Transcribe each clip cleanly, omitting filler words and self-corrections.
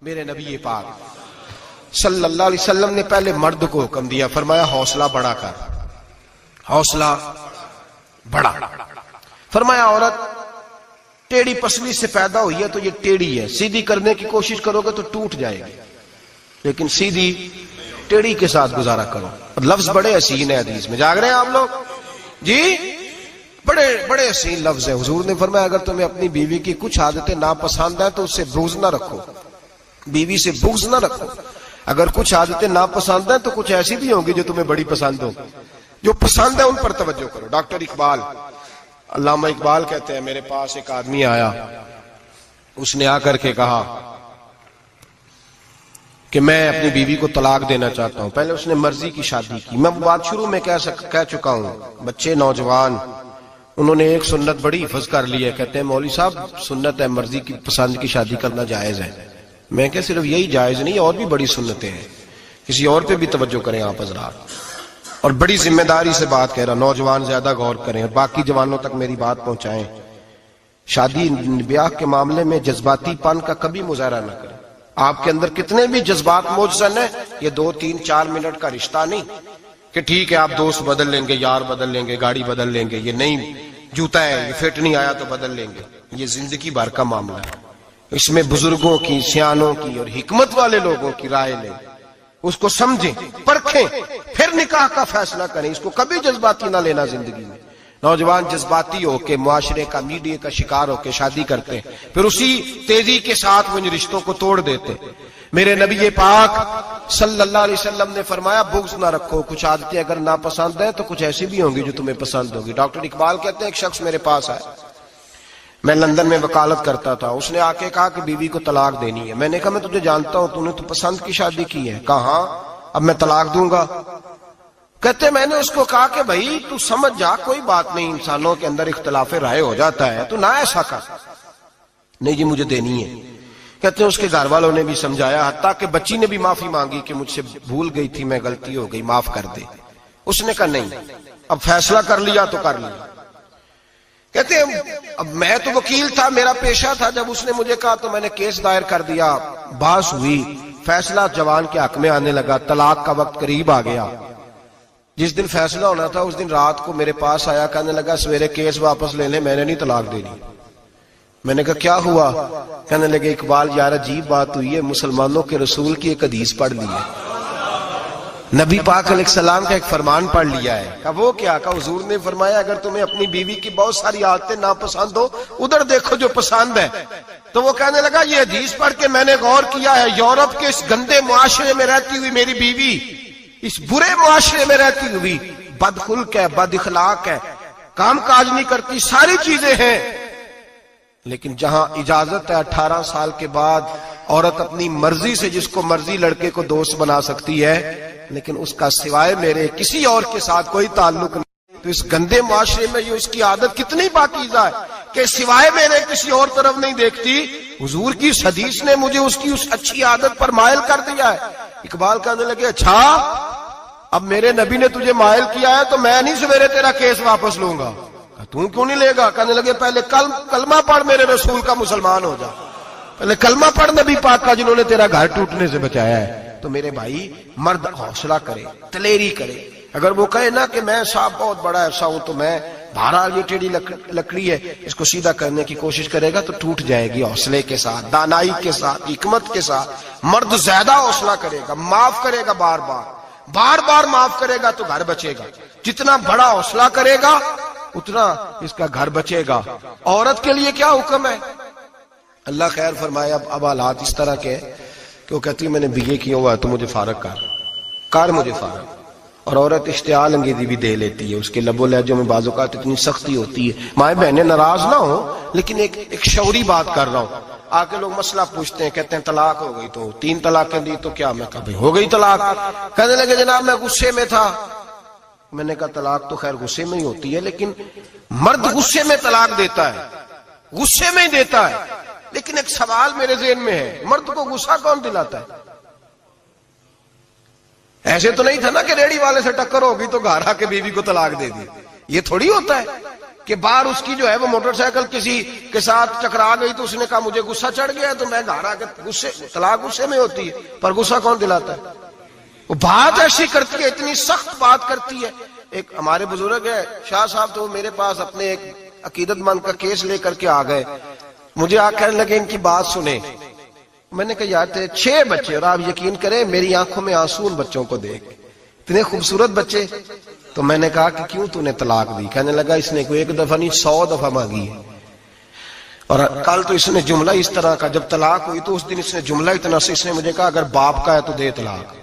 میرے نبی پاک صلی اللہ علیہ وسلم نے پہلے مرد کو حکم دیا، فرمایا حوصلہ بڑا کر، حوصلہ بڑا۔ فرمایا عورت ٹیڑھی پسلی سے پیدا ہوئی ہے تو یہ ٹیڑھی ہے، سیدھی کرنے کی کوشش کرو گے تو ٹوٹ جائے گی، لیکن سیدھی ٹیڑھی کے ساتھ گزارا کرو۔ لفظ بڑے حسین ہیں حدیث میں، جاگ رہے ہیں آپ لوگ جی؟ بڑے بڑے حسین لفظ ہیں۔ حضور نے فرمایا اگر تمہیں اپنی بیوی کی کچھ عادتیں ناپسند ہیں تو اس سے بغض نہ رکھو، بیوی سے بغض نہ رکھو۔ اگر کچھ عادتیں ناپسند ہیں تو کچھ ایسی بھی ہوں گی جو تمہیں بڑی پسند ہو، جو پسند ہے ان پر توجہ کرو۔ ڈاکٹر اقبال، علامہ اقبال کہتے ہیں میرے پاس ایک آدمی آیا، اس نے آ کر کے کہا کہ میں اپنی بیوی کو طلاق دینا چاہتا ہوں۔ پہلے اس نے مرضی کی شادی کی، میں بات شروع میں کہہ چکا ہوں، بچے نوجوان انہوں نے ایک سنت بڑی حفظ کر لی ہے، کہتے ہیں مولوی صاحب سنت ہے مرضی کی پسند کی شادی کرنا جائز ہے۔ میں کہ صرف یہی جائز نہیں، اور بھی بڑی سنتیں ہیں، کسی اور پہ بھی توجہ کریں آپ حضرات، اور بڑی ذمہ داری سے بات کہہ رہا، نوجوان زیادہ غور کریں اور باقی جوانوں تک میری بات پہنچائیں۔ شادی بیاہ کے معاملے میں جذباتی پن کا کبھی مظاہرہ نہ کریں۔ آپ کے اندر کتنے بھی جذبات موجزن ہیں، یہ 2 3 4 منٹ کا رشتہ نہیں کہ ٹھیک ہے آپ دوست بدل لیں گے، یار بدل لیں گے، گاڑی بدل لیں گے، یہ نہیں جوتا ہے یہ فٹ نہیں آیا تو بدل لیں گے، یہ زندگی بھر کا معاملہ ہے۔ اس میں بزرگوں کی، سیانوں کی اور حکمت والے لوگوں کی رائے لیں، اس کو سمجھیں، پرکھیں، پھر نکاح کا فیصلہ کریں۔ اس کو کبھی جذباتی نہ لینا زندگی میں۔ نوجوان جذباتی ہو کے معاشرے کا، میڈیا کا شکار ہو کے شادی کرتے ہیں، پھر اسی تیزی کے ساتھ وہ ان رشتوں کو توڑ دیتے۔ میرے نبی پاک صلی اللہ علیہ وسلم نے فرمایا بغض نہ رکھو، کچھ عادتیں اگر ناپسند ہیں تو کچھ ایسی بھی ہوں گی جو تمہیں پسند ہوگی۔ ڈاکٹر اقبال کہتے ہیں ایک شخص میرے پاس آیا، میں لندن میں وکالت کرتا تھا، اس نے آ کے کہا کہ بیوی کو طلاق دینی ہے۔ میں نے کہا میں تجھے جانتا ہوں، تو نے تو پسند کی شادی کی ہے۔ کہا ہاں، اب میں طلاق دوں گا؟ کہتے میں نے اس کو کہا کہ بھائی تو سمجھ جا، کوئی بات نہیں، انسانوں کے اندر اختلاف رائے ہو جاتا ہے، تو نہ ایسا کر۔ نہیں جی مجھے دینی ہے۔ کہتے ہیں اس کے گھر والوں نے بھی سمجھایا، حتیٰ کہ بچی نے بھی معافی مانگی کہ مجھ سے بھول گئی تھی، میں غلطی ہو گئی، معاف کر دے۔ اس نے کہا نہیں، اب فیصلہ کر لیا تو کر لیا۔ کہتے ہیں اب میں تو وکیل تھا، میرا پیشہ تھا، جب اس نے مجھے کہا تو میں نے کیس دائر کر دیا، بحث ہوئی، فیصلہ جوان کے حق میں آنے لگا، طلاق کا وقت قریب آ گیا۔ جس دن فیصلہ ہونا تھا اس دن رات کو میرے پاس آیا، کہنے لگا سویرے کیس واپس لے لیں، میں نے نہیں طلاق دینی۔ میں نے کہا کیا ہوا؟ کہنے لگے اقبال یار عجیب بات ہوئی ہے، مسلمانوں کے رسول کی ایک حدیث پڑھ لی ہے، نبی پاک علیہ السلام کا ایک فرمان پڑھ لیا ہے۔ کہا وہ کیا؟ کہا حضور نے فرمایا اگر تمہیں اپنی بیوی کی بہت ساری عادتیں ناپسند ہو، ادھر دیکھو جو پسند ہے۔ تو وہ کہنے لگا یہ حدیث پڑھ کے میں نے غور کیا ہے، یورپ کے اس گندے معاشرے میں رہتی ہوئی میری بیوی، اس برے معاشرے میں رہتی ہوئی بد خلق ہے، بد اخلاق ہے، کام کاج نہیں کرتی، ساری چیزیں ہیں، لیکن جہاں اجازت ہے 18 سال کے بعد عورت اپنی مرضی سے جس کو مرضی لڑکے کو دوست بنا سکتی ہے، لیکن اس کا سوائے میرے کسی اور کے ساتھ کوئی تعلق نہیں۔ تو اس گندے معاشرے میں یہ اس کی عادت کتنی پاکیزہ ہے کہ سوائے میرے کسی اور طرف نہیں دیکھتی۔ حضور کی اس حدیث نے مجھے اس کی اس اچھی عادت پر مائل کر دیا ہے۔ اقبال کہنے لگے اچھا اب میرے نبی نے تجھے مائل کیا ہے تو میں نہیں سویرے تیرا کیس واپس لوں گا۔ تم کیوں نہیں لے گا؟ کہنے لگے پہلے کلمہ پڑھ میرے رسول کا، مسلمان ہو جا، پہلے کلمہ پڑھ نبی پاک کا جنہوں نے تیرا گھر ٹوٹنے سے بچایا ہے۔ تو میرے بھائی مرد حوصلہ کرے، دلیری کرے۔ اگر وہ کہے نا کہ میں صاحب بہت بڑا ایسا ہوں تو میں بہرحال یہ ٹیڑھی لکڑی ہے اس کو سیدھا کرنے کی کوشش کرے گا تو ٹوٹ جائے گی۔ حوصلے کے ساتھ، دانائی کے ساتھ، حکمت کے ساتھ مرد زیادہ حوصلہ کرے گا، معاف کرے گا، بار بار معاف کرے گا تو گھر بچے گا۔ جتنا بڑا حوصلہ کرے گا اتنا اس کا گھر بچے گا۔ عورت کے لیے کیا حکم ہے؟ اللہ خیر فرمائے۔ اب حالات اس طرح کے کہ وہ کہتی ہے میں نے BA کیا ہوا ہے تو مجھے فارغ کر مجھے فارغ۔ اور عورت اشتعال انگیزی بھی دے لیتی ہے، اس کے لب و لہجوں میں بعض اوقات اتنی سختی ہوتی ہے۔ مائیں بہنیں ناراض نہ ہو، لیکن ایک شعوری بات کر رہا ہوں۔ آ کے لوگ مسئلہ پوچھتے ہیں، کہتے ہیں طلاق ہو گئی تو 3 طلاقیں دی تو کیا؟ میں کہا بھائی ہو گئی طلاق۔ کہنے لگے جناب میں غصے میں تھا۔ میں نے کہا طلاق تو خیر غصے میں ہی ہوتی ہے، لیکن مرد غصے میں طلاق دیتا ہے، غصے میں ہی دیتا ہے۔ لیکن ایک سوال میرے ذہن میں ہے، مرد کو غصہ کون دلاتا ہے؟ ایسے تو نہیں تھا نا کہ ریڑھی والے سے ٹکر ہوگی تو گھر آ کے بیوی کو طلاق دے دی، یہ تھوڑی ہوتا ہے۔ کہ باہر اس کی جو ہے وہ موٹر سائیکل کسی کے ساتھ ٹکرا گئی تو اس نے کہا مجھے غصہ چڑھ گیا تو میں گھر آ کے طلاق غصے میں ہوتی ہے، پر غصہ کون دلاتا ہے؟ وہ بات ایسی کرتی ہے، اتنی سخت بات کرتی ہے. ایک ہمارے بزرگ ہے شاہ صاحب، تو میرے پاس اپنے ایک عقیدت مند کا کیس لے کر کے آ گئے، مجھے آ کہنے لگے ان کی بات سنیں. میں نے کہا یار 6 بچے، اور آپ یقین کریں میری آنکھوں میں آنسو ان بچوں کو دیکھ، اتنے خوبصورت بچے. تو میں نے کہا کہ کیوں تو نے طلاق دی؟ کہنے لگا اس نے کوئی 1 دفعہ نہیں 100 دفعہ مانگی ہے. اور کل تو اس نے جملہ اس طرح کا، جب طلاق ہوئی تو اس دن اس نے جملہ اتنا سے، اس نے مجھے کہا اگر باپ کا ہے تو دے طلاق.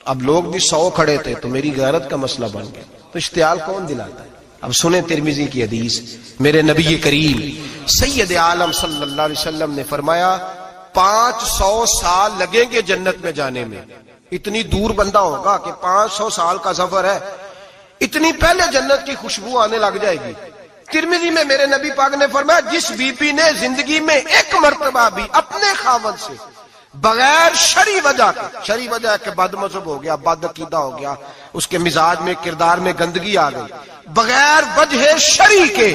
اب لوگ بھی 100 کھڑے تھے تو میری غیرت کا مسئلہ بن گیا. تو اشتعال کون دلاتا ہے؟ اب سنیں ترمذی کی حدیث، میرے نبی کریم سید عالم صلی اللہ علیہ وسلم نے فرمایا 500 سال لگیں گے جنت میں جانے میں. اتنی دور بندہ ہوگا کہ 500 سال کا سفر ہے، اتنی پہلے جنت کی خوشبو آنے لگ جائے گی. ترمذی میں میرے نبی پاک نے فرمایا جس بی بی نے زندگی میں 1 مرتبہ بھی اپنے خاوند سے بغیر شرعی وجہ کے، شرعی وجہ کہ بد مذہب ہو گیا، بد عقیدہ ہو گیا، اس کے مزاج میں کردار میں گندگی آ گئی، بغیر وجہ شرعی کے